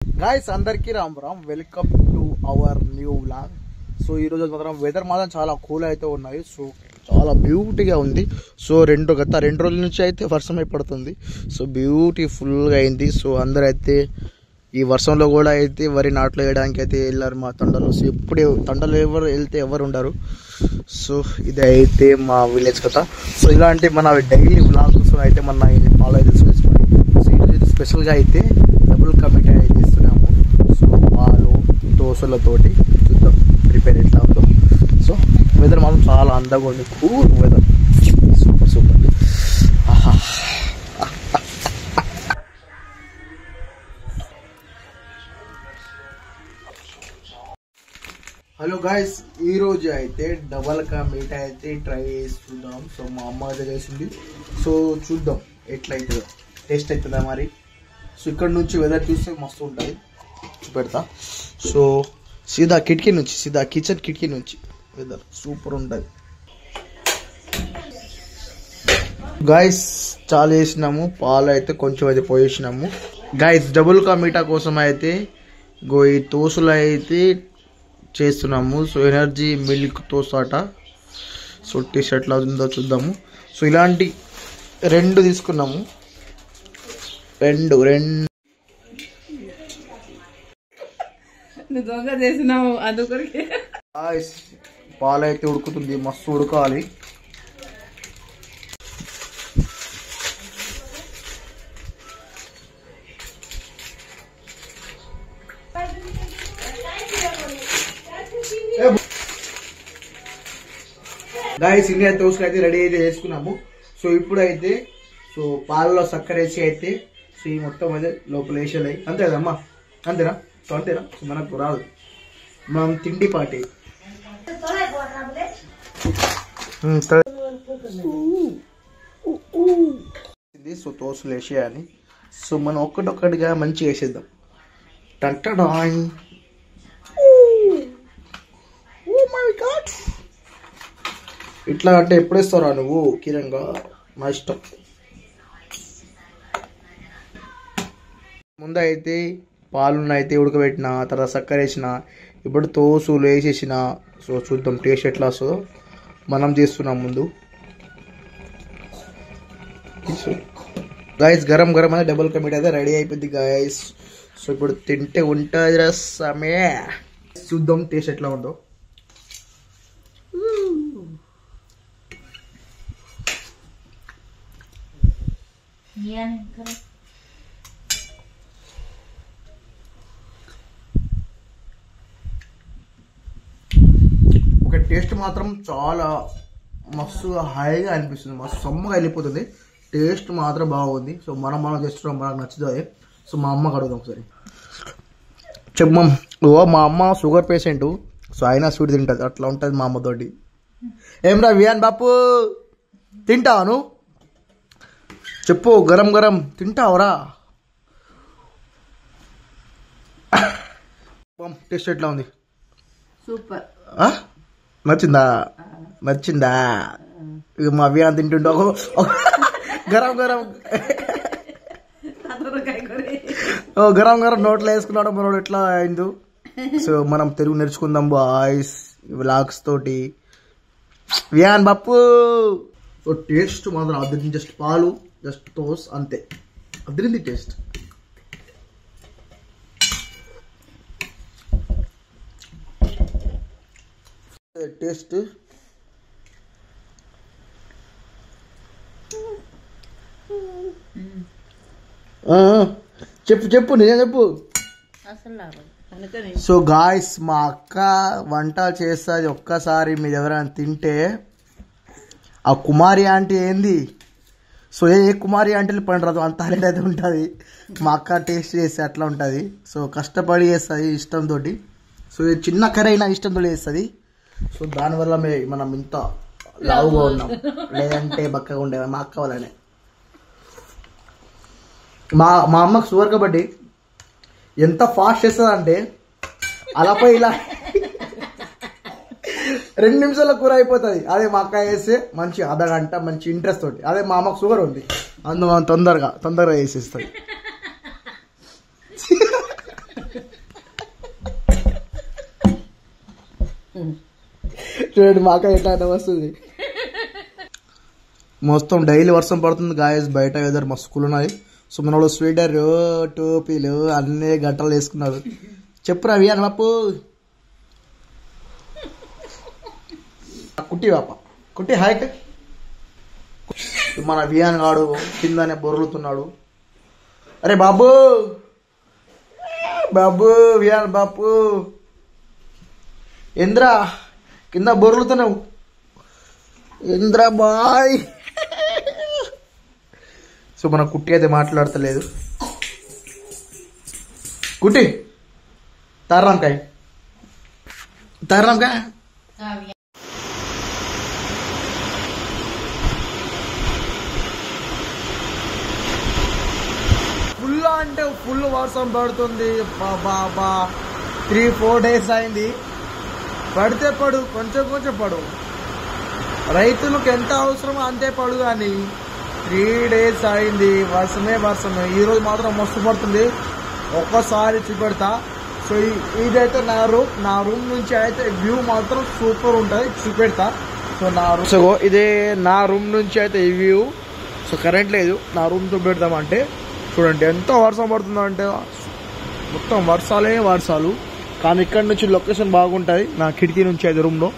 Guys అందరికీ Ram Ram welcome to our new vlog. So ఈ రోజు మాత్రం వెదర్ మాత్రం చాలా కూల్ అయితే ఉన్నాయి. సో చాలా బ్యూటీగా ఉంది. సో గత రెండు రోజుల నుంచి అయితే వర్షం పడుతుంది. సో బ్యూటిఫుల్గా అయింది. సో అందరైతే ఈ వర్షంలో కూడా అయితే వరి నాట్లు వేయడానికి అయితే వెళ్ళారు మా తండలో. సో ఇప్పుడు తండలో ఎవరు ఉండరు. సో ఇది అయితే మా విలేజ్ కథ. సో ఇలాంటి మన డైలీ వ్లాగ్స్ అయితే మన ఫాలో అయితే చేసుకోండి. సో ఈరోజు స్పెషల్గా అయితే డబుల్ కమిటీ అయితే ఇస్తున్నాము. సో పాలు దోశలతోటి చూద్దాం ప్రిపేర్ ఎట్లా ఉందో. సో వెదర్ మాత్రం చాలా అందంగా ఉంది. Cool weather, super super. Hello guys, ఈ రోజు అయితే డబల్ కా మీట్ అయితే ట్రై చేస్తున్నాం. సో మా అమ్మ అయితే చేసింది. సో చూద్దాం ఎట్లయితుందో, టేస్ట్ అవుతుందా మరి. సో ఇక్కడ నుంచి వెదర్ చూస్తే మస్తు ఉంటుంది, చూపెడతా. సో సీదా కిటికీ నుంచి, సీదా కిచెన్ కిటికీ నుంచి వెదర్ సూపర్ ఉంటుంది. గాయస్ చాలా వేసినాము, పాలు అయితే కొంచెం అయితే పోయేసినాము. గాయస్ డబుల్ కా మీటా కోసం అయితే ఈ తోసులు అయితే చేస్తున్నాము. సో ఎనర్జీ మిల్క్ తోసాట. సో టేస్ట్ ఎట్లా ఉందో చూద్దాము. సో ఇలాంటి రెండు తీసుకున్నాము. రెండు పాలు అయితే ఉడుకుతుంది, మస్తు ఉడకాలి. గాయస్ ఇండియా దోశలు అయితే రెడీ అయితే చేసుకున్నాము. సో ఇప్పుడు అయితే సో పాలలో చక్కెర వేసి అయితే సో ఈ మొత్తం అయితే లోపల వేసేయాలి. అంతే కదమ్మా, అంతేనా? సో అంతేనా? సో మనకు రాదు, మనం తిండి పాటి. సో దోశలు వేసేయాలి. సో మనం ఒక్కటొక్కటిగా మంచిగా వేసేద్దాం. టంటడాయ్. ఇట్లా అంటే ఎప్పుడు వేస్తారా నువ్వు కిరంగా? మా ఇష్టం. ముందు అయితే పాలున్న అయితే ఉడకబెట్టిన, తర్వాత చక్కెర వేసిన, ఇప్పుడు తోసులు వేసేసిన. సో చూద్దాం టేస్ట్ ఎట్లా వస్తుందో. మనం చేస్తున్నాం ముందు. గాయస్ గరం గరం అయితే డబుల్ కా మీటా అయితే రెడీ అయిపోయింది గాయస్. సో ఇప్పుడు తింటే ఉంటుంది రసమే. చూద్దాం టేస్ట్ ఎట్లా ఉందో. ఒక టేస్ట్ మాత్రం చాలా మస్తు హాయిగా అనిపిస్తుంది, మస్తు సమ్మగా వెళ్ళిపోతుంది. టేస్ట్ మాత్రం బాగుంది. సో మనం చేస్తున్నాం, మనకు నచ్చుతుంది. సో మా అమ్మకి అడుగుదాం ఒకసారి. చెప్పమ్మా. మా అమ్మ షుగర్ పేషెంట్. సో అయినా స్వీట్ తింటుంది, అట్లా ఉంటుంది మా అమ్మతోటి. ఏమ్రా వియాన్ బాపు, తింటావాను? చెప్పు, గరం గరం తింటావరా? టేస్ట్ ఎట్లా ఉంది? సూపర్. నచ్చిందా? ఇక మా అవ్వ తింటుంటా గరం గరం గరం గరం నోట్లో వేసుకున్నాడు మనోడు. ఎట్లా అయింది? సో మనం తెలుగు నేర్చుకుందాం బాయ్స్ వ్లాగ్స్ తోటి. వియాన్ బాపు. సో టేస్ట్ మాత్రం అదిరింది. జస్ట్ పాలు, జస్ట్ టోస్, అంతే. అదిరింది టేస్ట్. టేస్ట్ చెప్పు నిజం చెప్పు. సో గాయస్ మా అక్క వంట చేస్తుంది. ఒక్కసారి మీరు ఎవరైనా తింటే ఆ కుమారి ఆంటీ ఏంది, సో ఏ కుమారి ఆంటీలు పండరాదు అంత టాలెంట్ అయితే ఉంటుంది. మా అక్క టేస్ట్ చేస్తే అట్లా ఉంటుంది. సో కష్టపడి చేస్తుంది ఇష్టంతో. సో చిన్న కర్రీ అయినా ఇష్టంతో చేస్తుంది. సో దానివల్ల మనం ఇంత లావుగా ఉన్నాం, లేదంటే బక్కగా ఉండేవా మా అక్క వల్లనే. మా అమ్మకు షుగర్ కాబట్టి ఎంత ఫాస్ట్ చేస్తుంది అంటే అలాపై ఇలా 2 నిమిషాల్లో కూర అయిపోతుంది. అదే మా అక్క వేస్తే మంచి అర్ధగంట మంచి ఇంట్రెస్ట్ తోటి. అదే మా అమ్మకు షుగర్ ఉంది, అందులో తొందరగా చేసేస్తుంది. చూడండి మా అక్క ఎట్లా వస్తుంది. మొత్తం డైలీ వర్షం పడుతుంది గాయస్. బయట వెదర్ మస్తు కూల్ ఉన్నది. సో మన వాళ్ళు స్వీటర్ టోపీలు అన్ని గంటలు వేసుకున్నారు. చెప్పురా వియాన్ బాపు. కుట్టి బాప కుట్టి హైట్. మన వియాన్ గాడు కిందనే బొర్లుతున్నాడు. అరే బాబు బాబు వియాన్ బాపు ఇంద్రా కింద బొర్లుతున్నావు ఇంద్రా బాయ్. సో మన కుట్టి అయితే మాట్లాడతలేదు. కుట్టి తారాంకాయ తారాంకాయ ఫుల్ అంటే ఫుల్ వర్షం పడుతుంది. బాబా 3-4 days అయింది. పడితే పడు, కొంచెం కొంచెం పడు. రైతులకు ఎంత అవసరమో అంతే పడు. కానీ 3 days అయింది వర్షమే వర్షమే. ఈరోజు మాత్రం మస్తు పడుతుంది. ఒక్కసారి చూపెడతా. సో ఇదైతే నా రూమ్ నుంచి అయితే వ్యూ మాత్రం సూపర్ ఉంటుంది. చూపెడతా. సో ఇదే నా రూమ్ నుంచి అయితే ఈ వ్యూ. సో కరెంట్ లేదు, నా రూమ్ చూపెడతామంటే చూడండి ఎంత వర్షం పడుతుందో అంటే మొత్తం వర్షాలే వర్షాలు. కానీ ఇక్కడ నుంచి లొకేషన్ బాగుంటుంది నా కిటికీ నుంచి అయితే రూమ్లో.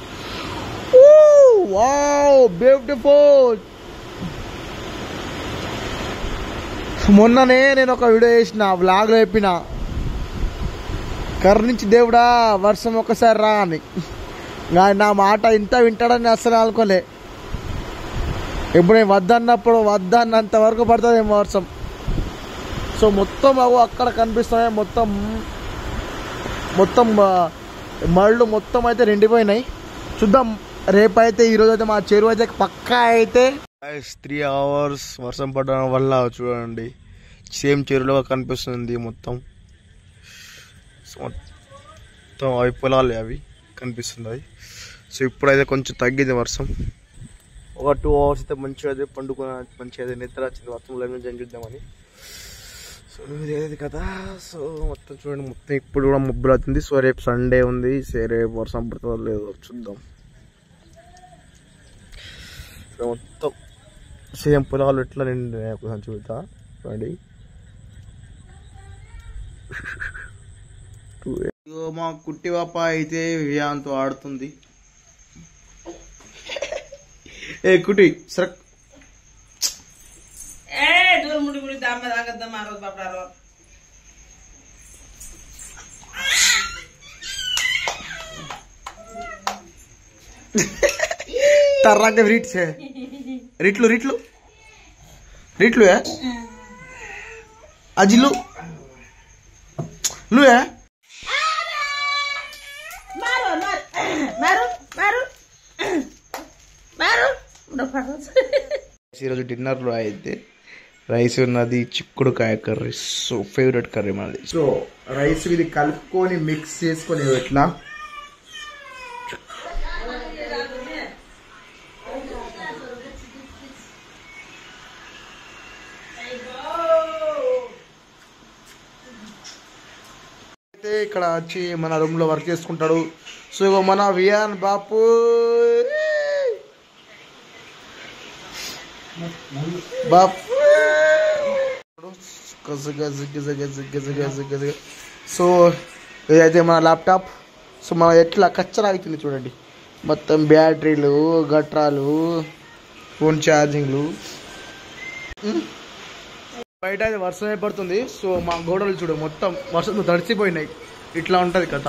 Wow beautiful. మొన్ననే నేను ఒక వీడియో చేసిన, వ్లాగ్లో చెప్పిన కరుణించి దేవుడా వర్షం ఒక్కసారి రా అని. నా మాట ఇంత వింటాడని అస్సలు అనుకోలే. ఇప్పుడు నేను వద్దన్నప్పుడు వద్దన్నంత వరకు పడుతుంది వర్షం. సో మొత్తం అక్కడ కనిపిస్తున్నాయి. మొత్తం మళ్ళు మొత్తం అయితే నిండిపోయినాయి. చూద్దాం రేపైతే ఈరోజు అయితే మా చెరువు అయితే పక్కా అయితే 3 hours వర్షం పడడం వల్ల చూడండి సేమ్ చెరువులో కనిపిస్తుంది మొత్తం. అవి పొలాలు అవి కనిపిస్తున్నాయి. సో ఇప్పుడైతే కొంచెం తగ్గింది వర్షం. ఒక 2 hours అయితే మంచిగా అయితే పండుకున్న మంచిగా అయితే నిద్ర వచ్చింది వర్షంలో చూద్దామని. సో ఇది కదా. సో మొత్తం చూడండి మొత్తం ఇప్పుడు కూడా మబ్బులు అవుతుంది. సో రేపు సండే ఉంది. రేపు వర్షం పడుతుందో లేదో చూద్దాం. సో మొత్తం సేమ్ పొలాలు ఎట్లా నిండి కొంచెం చూద్దా చూడండి. మా కుట్టి పాప అయితే వియాన్తో ఆడుతుంది. ఏ కుట్టి సరక్ తర్రాక రీట్స్ है रीटलू रीटलू रीटलू है अजी लू लू है मारो मारो मारो मारो ఈరోజు డిన్నర్లో అయితే రైస్ ఉన్నది, చిక్కుడుకాయ కర్రీ. సో ఫేవరెట్ కర్రీ మనది. సో రైస్ ఇది కలుపుకొని మిక్స్ చేసుకొని ఎట్లా అయితే ఇక్కడ వచ్చి మన రూమ్ లో వర్క్ చేసుకుంటాడు. సో ఇగో మన వియాన్ బాపు సో ఇదైతే మన ల్యాప్టాప్. సో మన ఎట్లా కచ్చరా అవుతుంది చూడండి. మొత్తం బ్యాటరీలు, గట్రాలు, ఫోన్ ఛార్జింగ్లు. బయట అయితే వర్షం పడుతుంది. సో మా గోడలు చూడు మొత్తం వర్షంతో తడిసిపోయినాయి. ఇట్లా ఉంటుంది కథ.